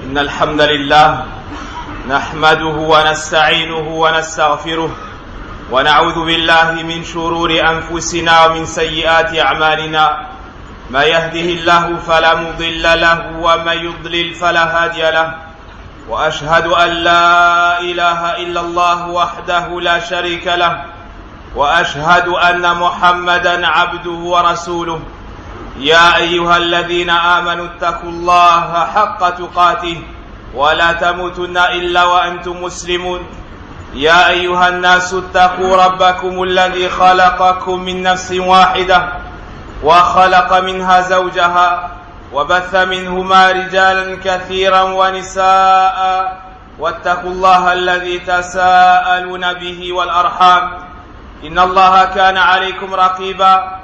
إن الحمد لله نحمده ونستعينه ونستغفره ونعوذ بالله من شرور أنفسنا ومن سيئات أعمالنا. ما يهده الله فلا مضل له ومن يضلل فلا هادي له. وأشهد أن لا إله إلا الله وحده لا شريك له، وأشهد أن محمدًا عبده ورسوله. يا أيها الذين آمنوا اتقوا الله حق تقاته ولا تموتن إلا وأنتم مسلمون. يا أيها الناس اتقوا ربكم الذي خلقكم من نفس واحدة وخلق منها زوجها وبث منهما رجالا كثيرا ونساء، واتقوا الله الذي تساءلون به والأرحام إن الله كان عليكم رقيبا.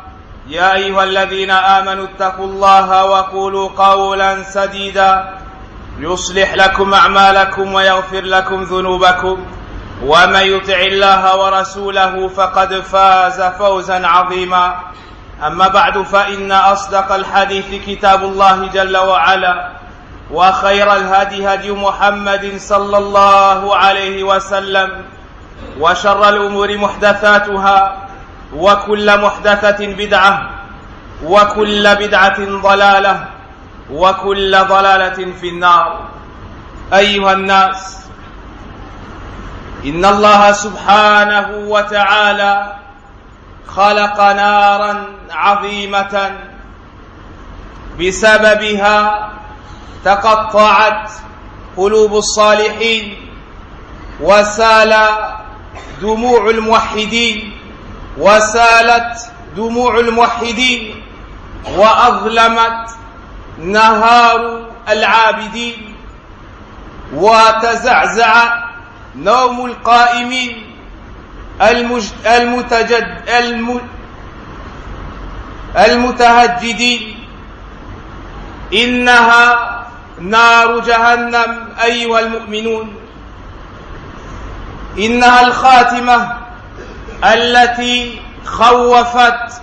يا أيها الذين آمنوا اتقوا الله وقولوا قولا سديدا يصلح لكم أعمالكم ويغفر لكم ذنوبكم، ومن يطع الله ورسوله فقد فاز فوزا عظيما. أما بعد، فإن أصدق الحديث كتاب الله جل وعلا، وخير الهدي هدي محمد صلى الله عليه وسلم، وشر الأمور محدثاتها، وكل محدثة بدعة، وكل بدعة ضلالة، وكل ضلالة في النار. أيها الناس، إن الله سبحانه وتعالى خلق نارا عظيمة بسببها تقطعت قلوب الصالحين، وسال دموع الموحدين، وسالت دموع الموحدين، وأظلمت نهار العابدين، وتزعزع نوم القائمين المتهجدين. إنها نار جهنم أيها المؤمنون، إنها الخاتمة التي خوفت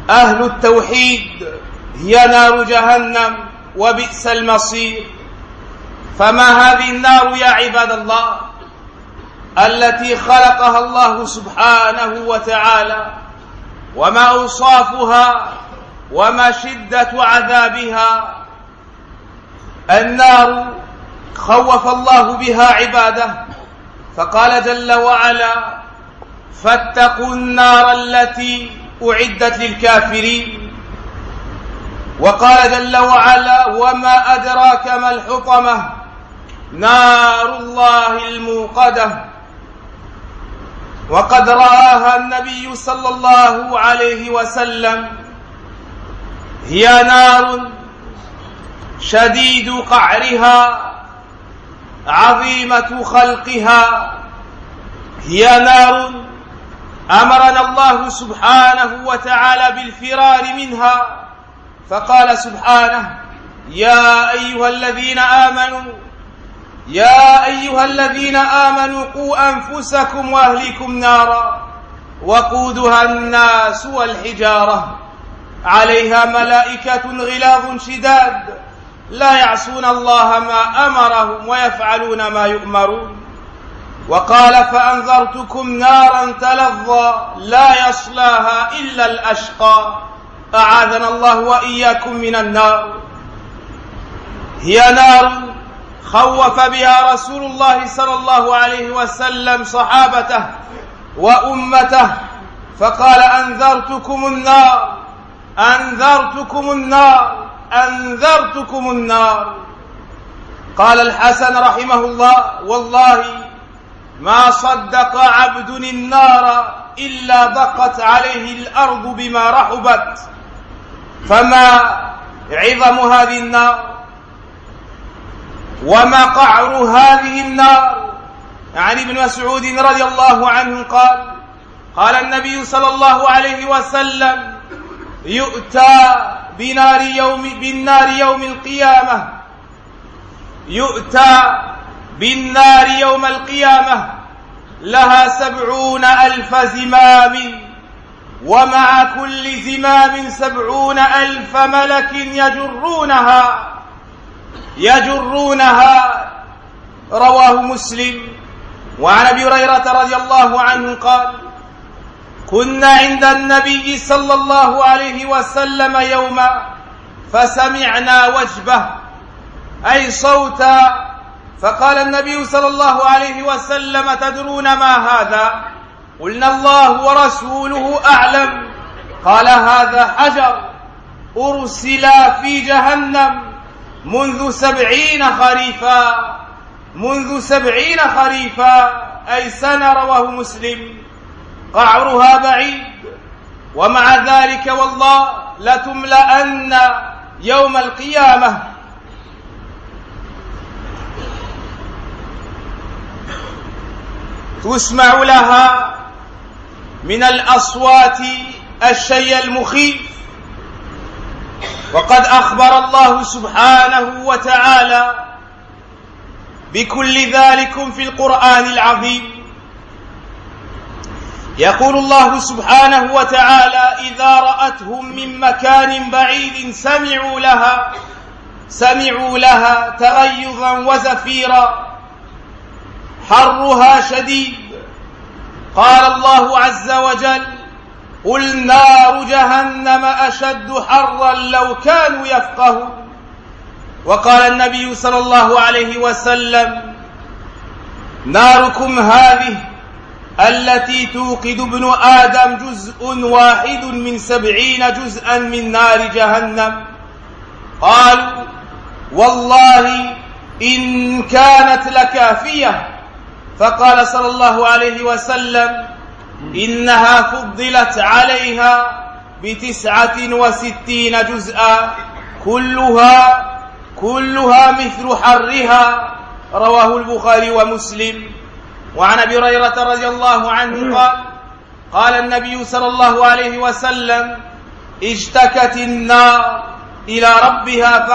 أهل التوحيد، هي نار جهنم وبئس المصير. فما هذه النار يا عباد الله التي خلقها الله سبحانه وتعالى، وما أوصافها وما شدة عذابها؟ النار خوف الله بها عباده، فقال جل وعلا: فاتقوا النار التي أعدت للكافرين. وقال جل وعلا: وما أدراك ما الحطمة، نار الله الموقدة. وقد رآها النبي صلى الله عليه وسلم، هي نار شديد قعرها، عظيمة خلقها، هي نار أمرنا الله سبحانه وتعالى بالفرار منها، فقال سبحانه: يا أيها الذين آمنوا قوا أنفسكم وأهليكم نارا وقودها الناس والحجارة عليها ملائكة غلاظ شداد لا يعصون الله ما أمرهم ويفعلون ما يؤمرون. وقال: فأنذرتكم نارا تلظى لا يصلاها إلا الأشقى، أعاذنا الله وإياكم من النار. هي نار خوف بها رسول الله صلى الله عليه وسلم صحابته وأمته، فقال: أنذرتكم النار، أنذرتكم النار، أنذرتكم النار. قال الحسن رحمه الله: والله ما صدق عبد النار إلا ضقت عليه الأرض بما رحبت. فما عظم هذه النار وما قعر هذه النار؟ عن ابن مسعود رضي الله عنه قال: قال النبي صلى الله عليه وسلم: يؤتى بالنار يوم القيامة، يؤتى بالنار يوم القيامة لها 70,000 زمام، ومع كل زمام 70,000 ملك يجرونها يجرونها. رواه مسلم. وعن أبي هريرة رضي الله عنه قال: كنا عند النبي صلى الله عليه وسلم يوما فسمعنا وجبة أي صوتا، فقال النبي صلى الله عليه وسلم: تدرون ما هذا؟ قلنا: الله ورسوله أعلم. قال: هذا حجر أرسل في جهنم منذ 70 خريفا، منذ 70 خريفا أي سنة. رواه مسلم. قعرها بعيد، ومع ذلك والله لتملأن يوم القيامة تسمع لها من الأصوات الشيء المخيف. وقد أخبر الله سبحانه وتعالى بكل ذلك في القرآن العظيم. يقول الله سبحانه وتعالى: إذا رأتهم من مكان بعيد سمعوا لها تغيظا وزفيرا حرها شديد. قال الله عز وجل: قل نار جهنم أشد حرا لو كانوا يفقهون. وقال النبي صلى الله عليه وسلم: ناركم هذه التي توقد ابن آدم جزء واحد من 70 جزءا من نار جهنم. قالوا: والله إن كانت لكافية. فقال صلى الله عليه وسلم: إنها فضلت عليها ب69 جزءا كلها مثل حرها. رواه البخاري ومسلم. وعن أبي هريرة رضي الله عنه قال: قال النبي صلى الله عليه وسلم: اشتكت النار إلى ربها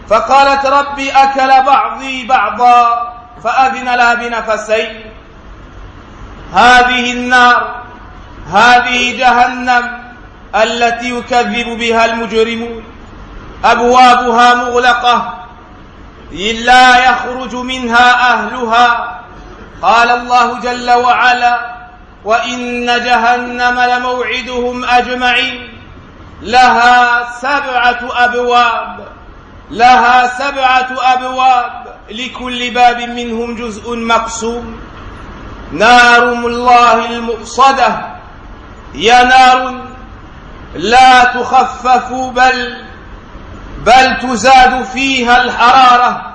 فقالت ربي أكل بعضي بعضا فأذن لها بنفسين. هذه النار، هذه جهنم التي يكذب بها المجرمون، أبوابها مغلقة لا يخرج منها أهلها. قال الله جل وعلا: وإن جهنم لموعدهم أجمعين لها 7 أبواب لكل باب منهم جزء مقسوم. نار الله المؤصدة، هي نار لا تخفف بل تزاد فيها الحرارة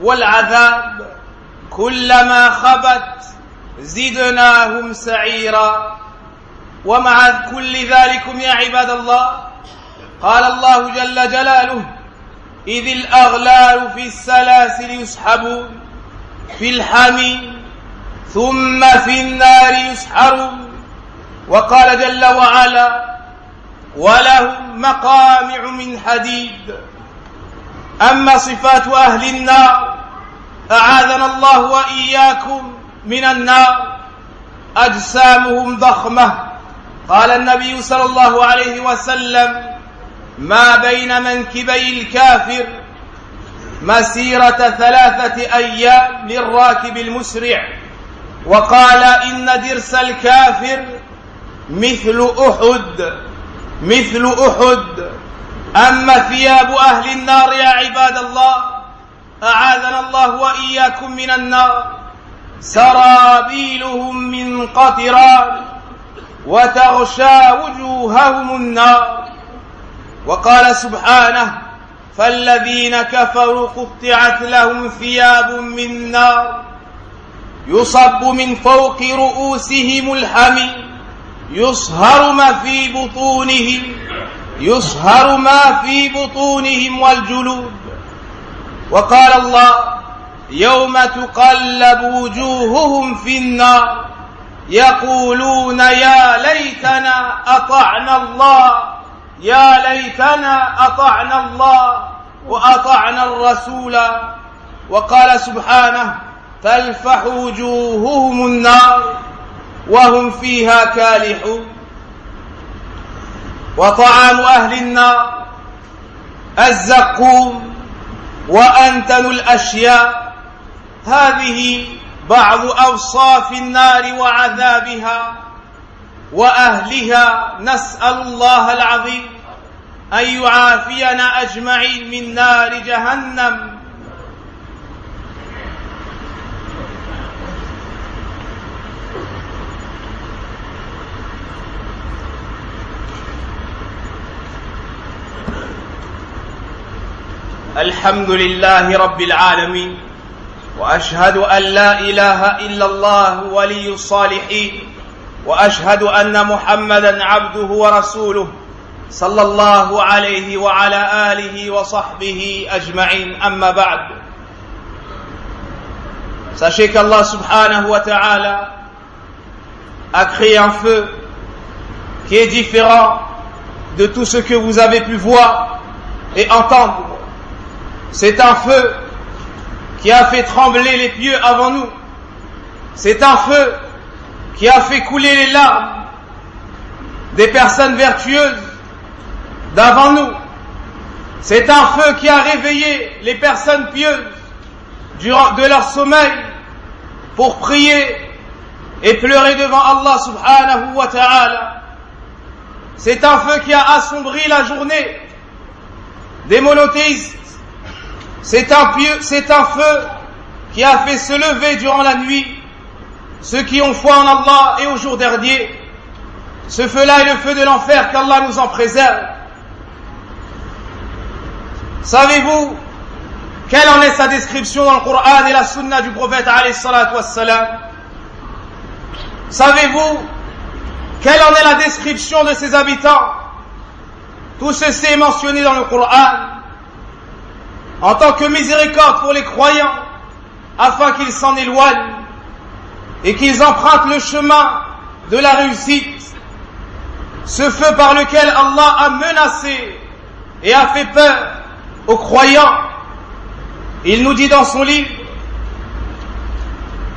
والعذاب. كلما خبت زدناهم سعيرا. ومع كل ذلكم يا عباد الله، قال الله جل جلاله: إذ الأغلال في السلاسل يسحبون في الحميم ثم في النار يسحرون. وقال جل وعلا: ولهم مقامع من حديد. أما صفات أهل النار، أعاذنا الله وإياكم من النار، أجسامهم ضخمة. قال النبي صلى الله عليه وسلم: ما بين منكبي الكافر مسيرة 3 أيام للراكب المسرع. وقال: إن درس الكافر مثل أحد. أما ثياب أهل النار يا عباد الله، أعاذنا الله وإياكم من النار، سرابيلهم من قطران وتغشى وجوههم النار. وقال سبحانه: فالذين كفروا قطعت لهم ثياب من نار يصب من فوق رؤوسهم الحميم يصهر ما في بطونهم والجلود. وقال الله: يوم تقلب وجوههم في النار يقولون يا ليتنا أطعنا الله وأطعنا الرسول. وقال سبحانه: تلفح وجوههم النار وهم فيها كالحون. وطعام أهل النار الزقوم وأنتن الأشياء. هذه بعض أوصاف النار وعذابها وأهلها. نسأل الله العظيم أن يعافينا أجمعين من نار جهنم. الحمد لله رب العالمين وأشهد أن لا إله إلا الله ولي الصالحين وأشهد أن محمدا عبده ورسوله صلى الله عليه وعلى آله وصحبه أجمعين. أما بعد. Sachez qu'Allah subhanahu wa ta'ala a créé un feu qui est différent de tout ce que vous avez pu voir et entendre. C'est un feu qui a fait trembler les pieux avant nous. C'est un feu qui a fait couler les larmes des personnes vertueuses d'avant nous. C'est un feu qui a réveillé les personnes pieuses durant de leur sommeil pour prier et pleurer devant Allah subhanahu wa ta'ala. C'est un feu qui a assombri la journée des monothéistes. C'est un feu qui a fait se lever durant la nuit ceux qui ont foi en Allah et au jour dernier. Ce feu-là est le feu de l'enfer, qu'Allah nous en préserve. Savez-vous quelle en est sa description dans le Coran et la Sunna du prophète alayhi salatu wassalam? Savez-vous quelle en est la description de ses habitants? Tout ceci est mentionné dans le Coran en tant que miséricorde pour les croyants, afin qu'ils s'en éloignent et qu'ils empruntent le chemin de la réussite. Ce feu par lequel Allah a menacé et a fait peur aux croyants. Il nous dit dans son livre: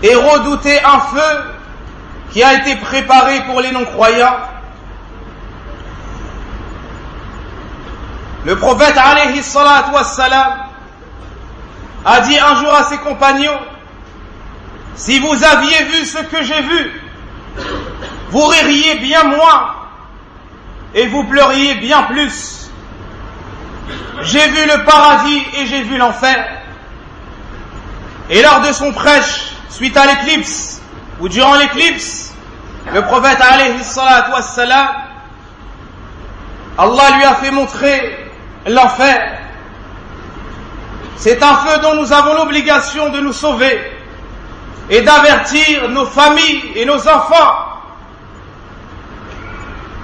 et redoutez un feu qui a été préparé pour les non-croyants. Le prophète alayhi salatu wassalam a dit un jour à ses compagnons: si vous aviez vu ce que j'ai vu, vous ririez bien moins et vous pleuriez bien plus. J'ai vu le paradis et j'ai vu l'enfer. Et lors de son prêche, suite à l'éclipse, ou durant l'éclipse, le prophète alayhi salatu wassalam, Allah lui a fait montrer l'enfer. C'est un feu dont nous avons l'obligation de nous sauver et d'avertir nos familles et nos enfants.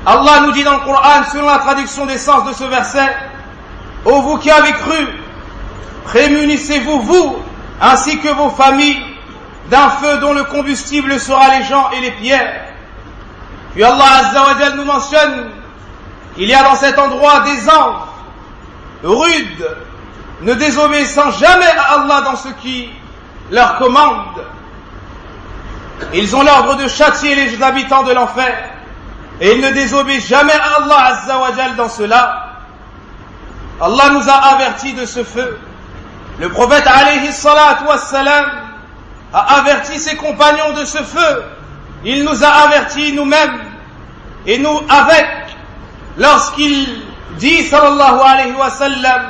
Allah nous dit dans le Coran, selon la traduction des sens de ce verset: ô vous qui avez cru, prémunissez-vous, vous, ainsi que vos familles, d'un feu dont le combustible sera les gens et les pierres. Puis Allah Azza wa Jal nous mentionne qu'il y a dans cet endroit des anges rudes, ne désobéissant jamais à Allah dans ce qui leur commande. Ils ont l'ordre de châtier les habitants de l'enfer et ils ne désobéissent jamais à Allah Azza wa Jal dans cela. Allah nous a avertis de ce feu. Le prophète alayhi salatu wassalam a averti ses compagnons de ce feu. Il nous a avertis nous-mêmes et nous avec, lorsqu'il dit sallallahu alayhi wa sallam: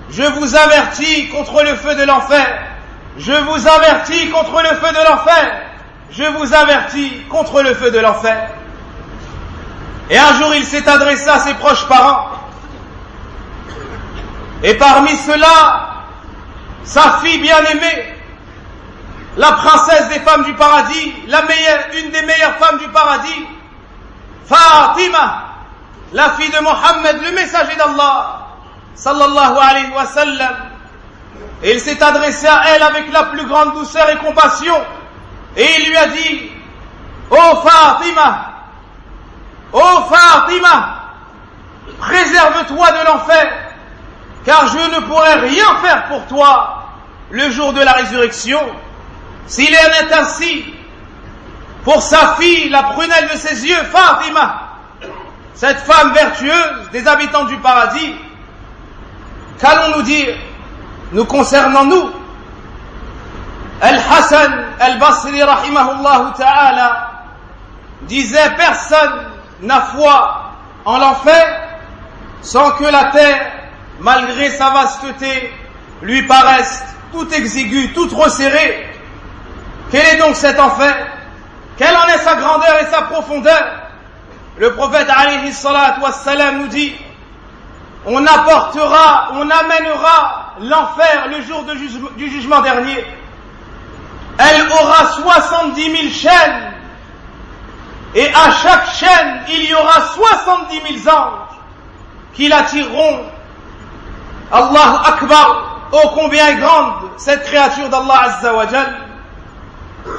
je vous avertis contre le feu de l'enfer, je vous avertis contre le feu de l'enfer, je vous avertis contre le feu de l'enfer. Et un jour il s'est adressé à ses proches parents, et parmi ceux-là, sa fille bien-aimée, la princesse des femmes du paradis, une des meilleures femmes du paradis, Fatima, la fille de Mohammed, le messager d'Allah sallallahu alayhi wa sallam. Et il s'est adressé à elle avec la plus grande douceur et compassion, et il lui a dit: ô Fatima, préserve-toi de l'enfer, car je ne pourrai rien faire pour toi le jour de la résurrection. S'il en est ainsi pour sa fille, la prunelle de ses yeux, Fatima, cette femme vertueuse des habitants du paradis, Qu'allons-nous dire nous concernant nous? Al-Hassan al-Basri rahimahullah ta'ala disait: personne n'a foi en l'enfer sans que la terre, malgré sa vasteté, lui paraisse tout exiguë, toute resserrée. Quel est donc cet enfer? Quelle en est sa grandeur et sa profondeur? Le prophète alayhi salatu wassalam nous dit: on apportera, on amènera l'enfer le jour du jugement dernier. Elle aura 70 000 chaînes, et à chaque chaîne il y aura 70 000 anges qui l'attireront. Allahu Akbar, ô combien est grande cette créature d'Allah Azza wa Jal.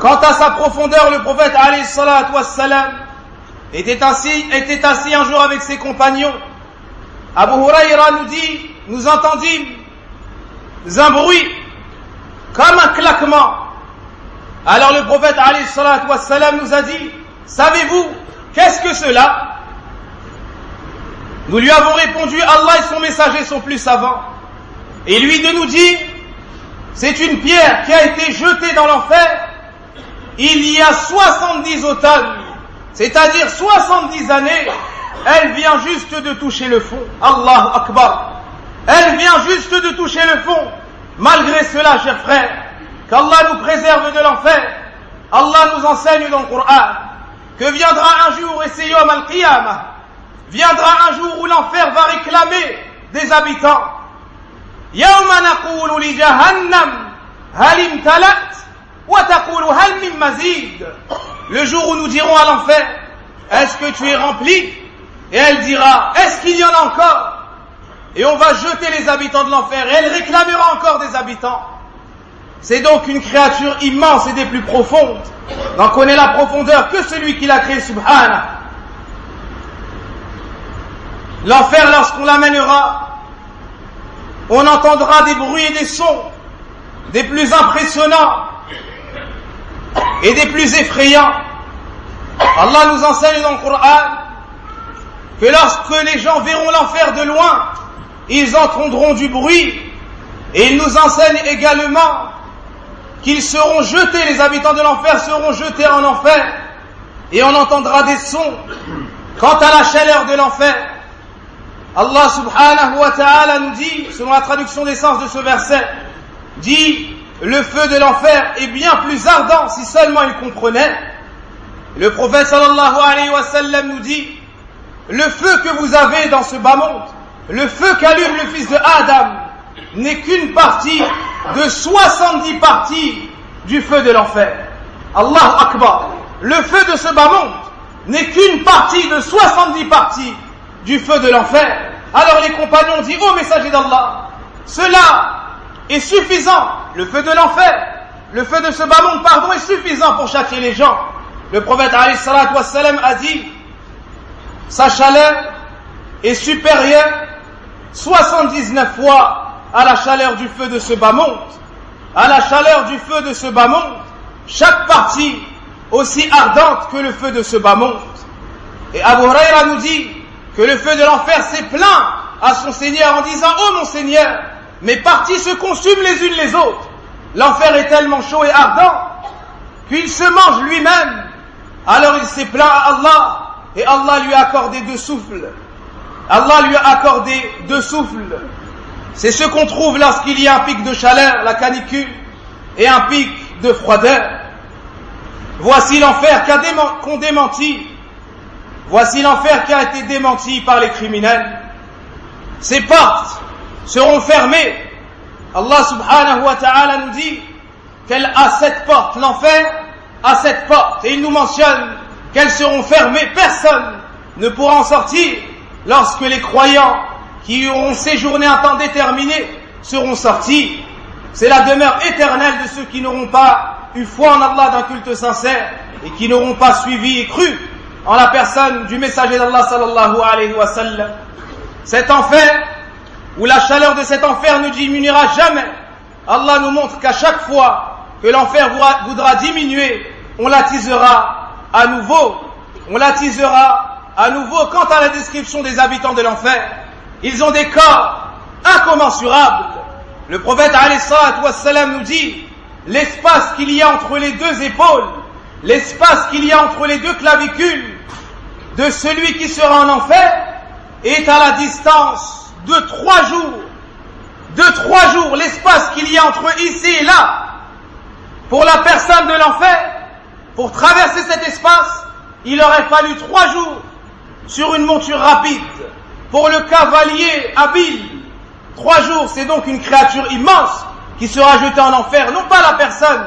Quant à sa profondeur, le prophète alayhi salatu wassalam était assis un jour avec ses compagnons. Abu Hurayra nous dit: nous entendîmes un bruit comme un claquement. Alors le prophète alayhi salatu wassalam nous a dit: savez-vous qu'est-ce que cela? Nous lui avons répondu: Allah et son messager sont plus savants. Et lui de nous dire: c'est une pierre qui a été jetée dans l'enfer il y a 70 automnes, c'est-à-dire 70 années. Elle vient juste de toucher le fond. Allahu Akbar. Elle vient juste de toucher le fond. Malgré cela, chers frères, qu'Allah nous préserve de l'enfer. Allah nous enseigne dans le Coran que viendra un jour, et c'est Yawm al-Qiyamah, viendra un jour où l'enfer va réclamer des habitants. Yawma naqulu li jahannam hal imtalat wa taqulu hal min mazid. Le jour où nous dirons à l'enfer: est-ce que tu es rempli? Et elle dira: est-ce qu'il y en a encore? Et on va jeter les habitants de l'enfer, et elle réclamera encore des habitants. C'est donc une créature immense et des plus profondes. N'en connaît la profondeur que celui qui l'a créé, subhanah. L'enfer, lorsqu'on l'amènera, on entendra des bruits et des sons des plus impressionnants et des plus effrayants. Allah nous enseigne dans le Coran que lorsque les gens verront l'enfer de loin, ils entendront du bruit, et il nous enseigne également qu'ils seront jetés, les habitants de l'enfer seront jetés en enfer, et on entendra des sons. Quant à la chaleur de l'enfer, Allah subhanahu wa ta'ala nous dit, selon la traduction des sens de ce verset, dit: le feu de l'enfer est bien plus ardent si seulement ils comprenaient. Le prophète sallallahu alayhi wa sallam nous dit: le feu que vous avez dans ce bas monde, le feu qu'allume le fils de Adam, n'est qu'une partie de 70 parties du feu de l'enfer. Allahu Akbar. Le feu de ce bas monde n'est qu'une partie de 70 parties du feu de l'enfer. Alors les compagnons disent: ô messager d'Allah, cela est suffisant. Le feu de l'enfer, le feu de ce bas monde, pardon, est suffisant pour châtier les gens. Le prophète alayhi salatu wassalam a dit: sa chaleur est supérieure 79 fois à la chaleur du feu de ce bas monde. À la chaleur du feu de ce bas monde, chaque partie aussi ardente que le feu de ce bas monde. Et Abu Hurayra nous dit que le feu de l'enfer s'est plaint à son Seigneur en disant: ô mon Seigneur, mes parties se consument les unes les autres. L'enfer est tellement chaud et ardent qu'il se mange lui-même. Alors il s'est plaint à Allah, et Allah lui a accordé 2 souffles. Allah lui a accordé 2 souffles. C'est ce qu'on trouve lorsqu'il y a un pic de chaleur, la canicule, et un pic de froideur. Voici l'enfer qu'on démentit. Voici l'enfer qui a été démenti par les criminels. Ces portes seront fermées. Allah subhanahu wa ta'ala nous dit qu'elle a 7 portes. L'enfer a 7 portes. Et il nous mentionne qu'elles seront fermées. Personne ne pourra en sortir lorsque les croyants qui y auront séjourné un temps déterminé seront sortis. C'est la demeure éternelle de ceux qui n'auront pas eu foi en Allah d'un culte sincère et qui n'auront pas suivi et cru en la personne du messager d'Allah sallallahu alayhi wa sallam. Cet enfer, où la chaleur de cet enfer ne diminuera jamais, Allah nous montre qu'à chaque fois que l'enfer voudra diminuer, on l'attisera à nouveau. On l'attisera à nouveau. Quant à la description des habitants de l'enfer, ils ont des corps incommensurable. Le prophète alayhi salatu wassalam nous dit, l'espace qu'il y a entre les deux épaules, l'espace qu'il y a entre les deux clavicules de celui qui sera en enfer est à la distance de 3 jours. De 3 jours, l'espace qu'il y a entre ici et là, pour la personne de l'enfer, pour traverser cet espace, il aurait fallu 3 jours sur une monture rapide. Pour le cavalier habile, 3 jours, c'est donc une créature immense qui sera jetée en enfer. Non pas la personne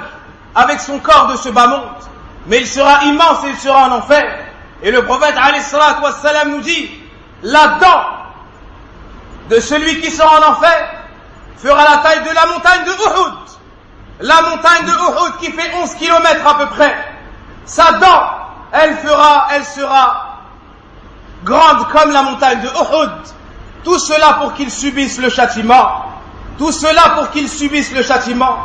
avec son corps de ce bas monde, mais il sera immense et il sera en enfer. Et le prophète alayhi salatu wassalam nous dit, la dent de celui qui sera en enfer fera la taille de la montagne de Uhud. La montagne de Uhud qui fait 11 km à peu près. Sa dent, elle sera grande comme la montagne de Uhud. Tout cela pour qu'ils subissent le châtiment. Tout cela pour qu'ils subissent le châtiment.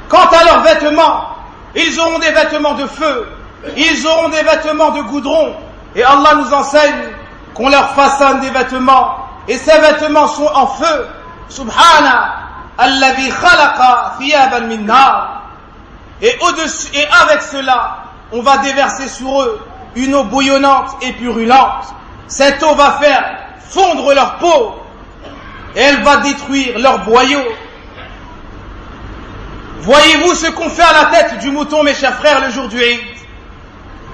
Quant à leurs vêtements, ils auront des vêtements de feu. Ils auront des vêtements de goudron. Et Allah nous enseigne qu'on leur façonne des vêtements. Et ces vêtements sont en feu. Subhana alladhi khalaqa thiyaban min nar. Et au-dessus, et avec cela, on va déverser sur eux une eau bouillonnante et purulente. Cette eau va faire fondre leur peau et elle va détruire leurs boyaux. Voyez-vous ce qu'on fait à la tête du mouton, mes chers frères, le jour du Eid?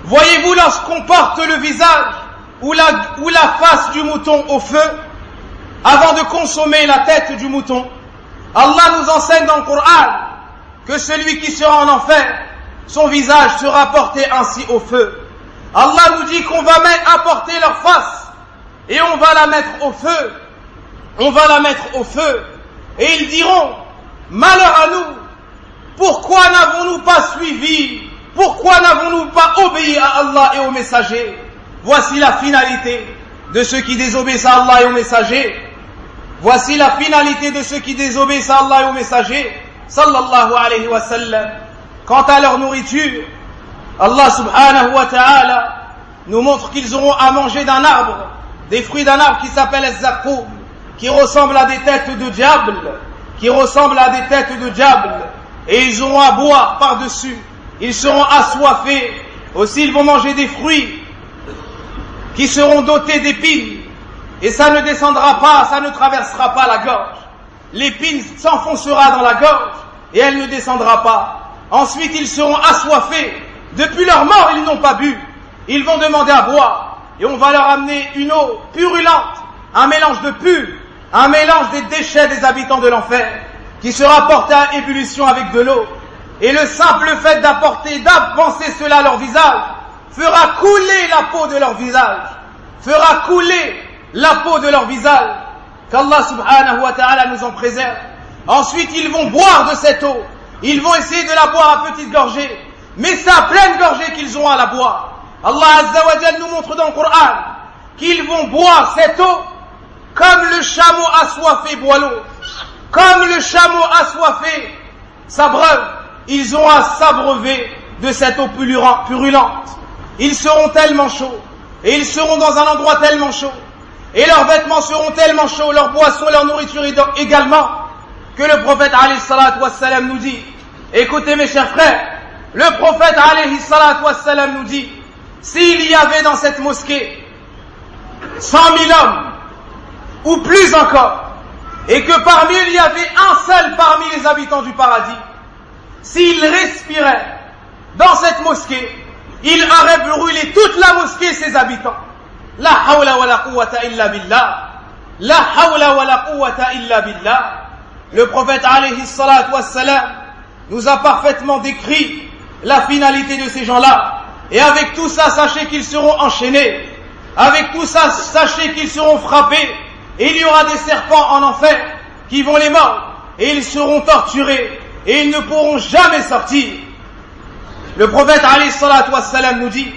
Voyez-vous lorsqu'on porte le visage ou la face du mouton au feu avant de consommer la tête du mouton? Allah nous enseigne dans le Coran que celui qui sera en enfer, son visage sera porté ainsi au feu. Allah nous dit qu'on va apporter leur face et on va la mettre au feu. On va la mettre au feu. Et ils diront, malheur à nous, pourquoi n'avons-nous pas suivi? Pourquoi n'avons-nous pas obéi à Allah et aux messagers? Voici la finalité de ceux qui désobéissent à Allah et aux messagers. Voici la finalité de ceux qui désobéissent à Allah et aux messagers. Sallallahu alayhi wa sallam. Quant à leur nourriture, Allah subhanahu wa ta'ala nous montre qu'ils auront à manger d'un arbre, des fruits d'un arbre qui s'appelle az-zaqqum, qui ressemble à des têtes de diable, et ils auront à boire par-dessus, ils seront assoiffés. Aussi ils vont manger des fruits qui seront dotés d'épines, et ça ne descendra pas, ça ne traversera pas la gorge. L'épine s'enfoncera dans la gorge et elle ne descendra pas. Ensuite ils seront assoiffés. Depuis leur mort ils n'ont pas bu. Ils vont demander à boire et on va leur amener une eau purulente, un mélange de pus, un mélange des déchets des habitants de l'enfer qui sera porté à ébullition avec de l'eau. Et le simple fait d'avancer cela à leur visage fera couler la peau de leur visage, qu'Allah subhanahu wa ta'ala nous en préserve. Ensuite ils vont boire de cette eau, ils vont essayer de la boire à petites gorgées, mais c'est à pleine gorgée qu'ils ont à la boire. Allah azza wa jalla nous montre dans le Coran qu'ils vont boire cette eau comme le chameau assoiffé boit l'eau, comme le chameau assoiffé s'abreuve. Ils ont à s'abreuver de cette eau purulente. Ils seront tellement chauds et ils seront dans un endroit tellement chaud et leurs vêtements seront tellement chauds, leurs boissons, leur nourriture également, que le prophète alayhi salatu wassalam nous dit, écoutez mes chers frères, le prophète alayhi salatu wassalam nous dit, s'il y avait dans cette mosquée 100 000 hommes ou plus encore, et que parmi eux il y avait un seul parmi les habitants du paradis, s'il respirait dans cette mosquée, il aurait brûlé toute la mosquée et ses habitants. La hawla wa la quwwata illa billah. La hawla wa la quwwata illa billah. Le prophète alayhi salatu wassalam nous a parfaitement décrit la finalité de ces gens-là. Et avec tout ça, sachez qu'ils seront enchaînés. Avec tout ça, sachez qu'ils seront frappés. Et il y aura des serpents en enfer qui vont les mordre. Et ils seront torturés. Et ils ne pourront jamais sortir. Le prophète alayhi salatu wassalam nous dit,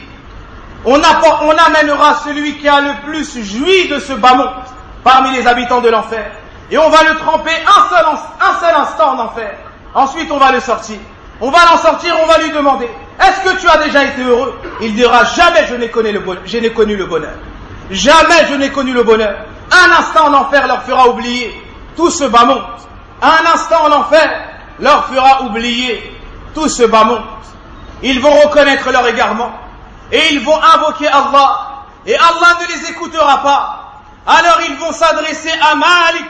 on amènera celui qui a le plus joui de ce bas monde parmi les habitants de l'enfer. Et on va le tremper un seul instant en enfer. Ensuite on va le sortir. On va l'en sortir, on va lui demander, est-ce que tu as déjà été heureux? Il dira, jamais je n'ai connu le bonheur. Jamais je n'ai connu le bonheur. Un instant en enfer leur fera oublier tout ce bas monde. Un instant, l'enfer leur fera oublier tout ce bas monde. Ils vont reconnaître leur égarement et ils vont invoquer Allah et Allah ne les écoutera pas. Alors ils vont s'adresser à Malik,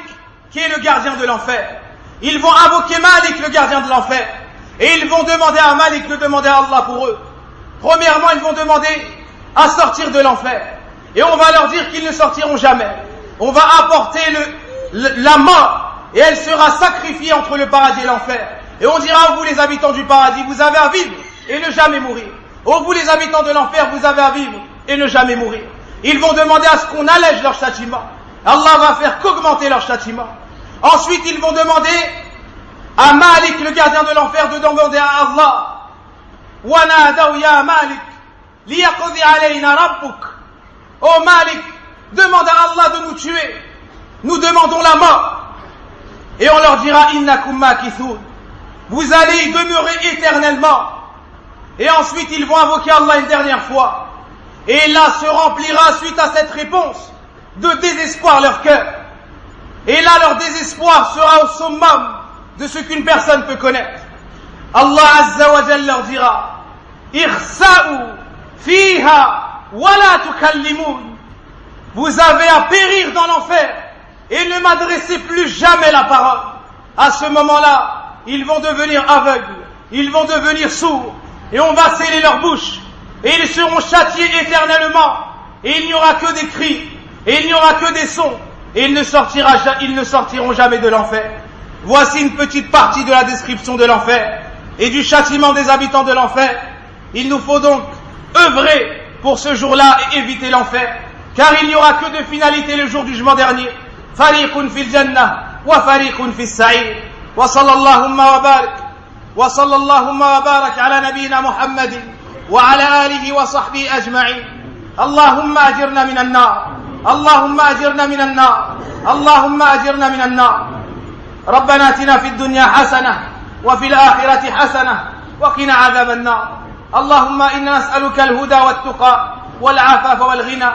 qui est le gardien de l'enfer. Ils vont invoquer Malik, le gardien de l'enfer, et ils vont demander à Malik de demander à Allah pour eux. Premièrement, ils vont demander à sortir de l'enfer, et on va leur dire qu'ils ne sortiront jamais. On va apporter la mort, et elle sera sacrifiée entre le paradis et l'enfer. Et on dira, vous les habitants du paradis, vous avez à vivre et ne jamais mourir. Oh, vous les habitants de l'enfer, vous avez à vivre et ne jamais mourir. Ils vont demander à ce qu'on allège leur châtiment. Allah va faire qu'augmenter leur châtiment. Ensuite, ils vont demander à Malik, le gardien de l'enfer, de demander à Allah. وَنَادَوْا يَا مَالِكْ لِيَقْضِي عَلَيْنَا رَبُّكَ. Oh Malik, demande à Allah de nous tuer. Nous demandons la mort. Et on leur dira innakum makithun. Vous allez y demeurer éternellement. Et ensuite, ils vont invoquer Allah une dernière fois. Et là se remplira, suite à cette réponse, de désespoir leur cœur. Et là, leur désespoir sera au summum de ce qu'une personne peut connaître. Allah Azza wa Jalla leur dira Ikhsa'u fiha wa la tukallimun. Vous avez à périr dans l'enfer et ne m'adressez plus jamais la parole. À ce moment-là, ils vont devenir aveugles, ils vont devenir sourds, et on va sceller leur bouche, et ils seront châtiés éternellement, et il n'y aura que des cris, et il n'y aura que des sons, et ils ne sortiront jamais de l'enfer. Voici une petite partie de la description de l'enfer, et du châtiment des habitants de l'enfer. Il nous faut donc œuvrer pour ce jour-là et éviter l'enfer, car il n'y aura que de finalité le jour du jugement dernier. Fariqun fil jannah wa fariqun fis sa'ir. Wa sallallahu wa barak ala nabiyyina Muhammadin wa ala alihi wa sahbihi ajma'in. Allahumma ajirna minan nar. Allahumma ajirna minan nar. Allahumma ajirna minan nar. ربنا آتنا في الدنيا حسنة وفي الآخرة حسنة وقنا عذاب النار. اللهم إنا نسألك الهدى والتقى والعفاف والغنى.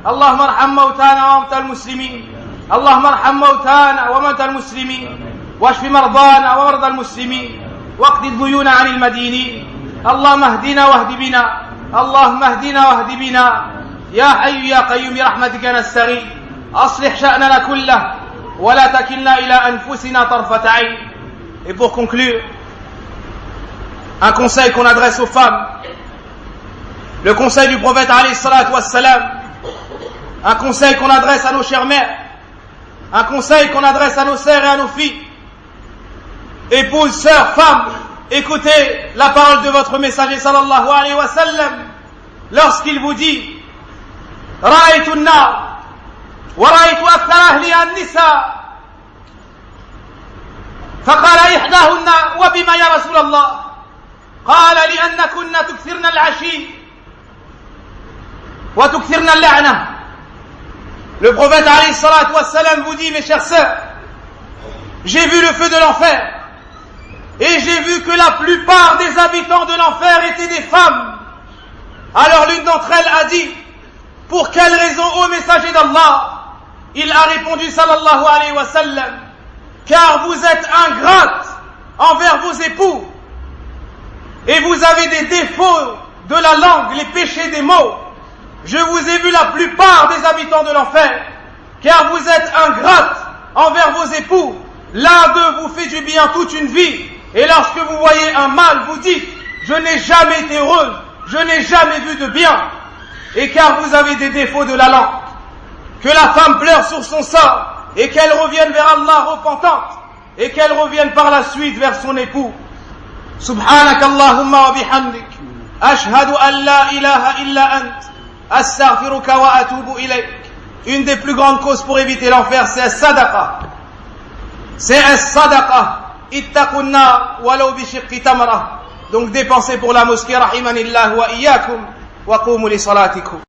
اللهم ارحم موتانا وموتى المسلمين. اللهم ارحم موتانا وموتى المسلمين واشف مرضانا ومرضى المسلمين واقض الديون عن المدينين. اللهم اهدنا واهد بنا. اللهم اهدنا واهد بنا يا حي يا قيوم برحمتك نستغيث. أصلح شأننا كله ولا تكلنا إلى أنفسنا طرفة عين. Et pour conclure, un conseil qu'on adresse aux femmes, le conseil du prophète alayhi salatu wassalam, un conseil qu'on adresse à nos chères mères, un conseil qu'on adresse à nos sœurs et à nos filles. Épouses, sœurs, femmes, écoutez la parole de votre messager sallallahu alayhi wa sallam lorsqu'il vous dit Ra'aytu an-nar wa ra'aytu akthara ahliha an-nisa. فقال إحداهن وبما يا رسول الله؟ قال لأنكن تكثرن العشي وتكثرن اللعنة. Le prophète alayhi salatu wassalam vous dit, mes chères sœurs, j'ai vu le feu de l'enfer et j'ai vu que la plupart des habitants de l'enfer étaient des femmes. Alors l'une d'entre elles a dit, pour quelle raison, ô messager d'Allah? Il a répondu sallallahu alayhi wa sallam, car vous êtes ingrates envers vos époux et vous avez des défauts de la langue, les péchés des mots. Je vous ai vu la plupart des habitants de l'enfer, car vous êtes ingrates envers vos époux. L'un d'eux vous fait du bien toute une vie, et lorsque vous voyez un mal, vous dites, je n'ai jamais été heureuse, je n'ai jamais vu de bien. Et car vous avez des défauts de la langue, que la femme pleure sur son sort, et qu'elle revienne vers Allah repentante, et qu'elle revienne par la suite vers son époux. Subhanak Allahumma wa bihamdik, ashhadu an la ilaha illa ant, astaghfiruka wa atubu ilayk. Une des plus grandes causes pour éviter l'enfer, c'est as-sadaqa. C'est as-sadaqa. Ittaqun nar walau bi shiqqi tamra. Donc dépensez pour la mosquée rahimanillah wa iyyakum wa qumu li salatikum.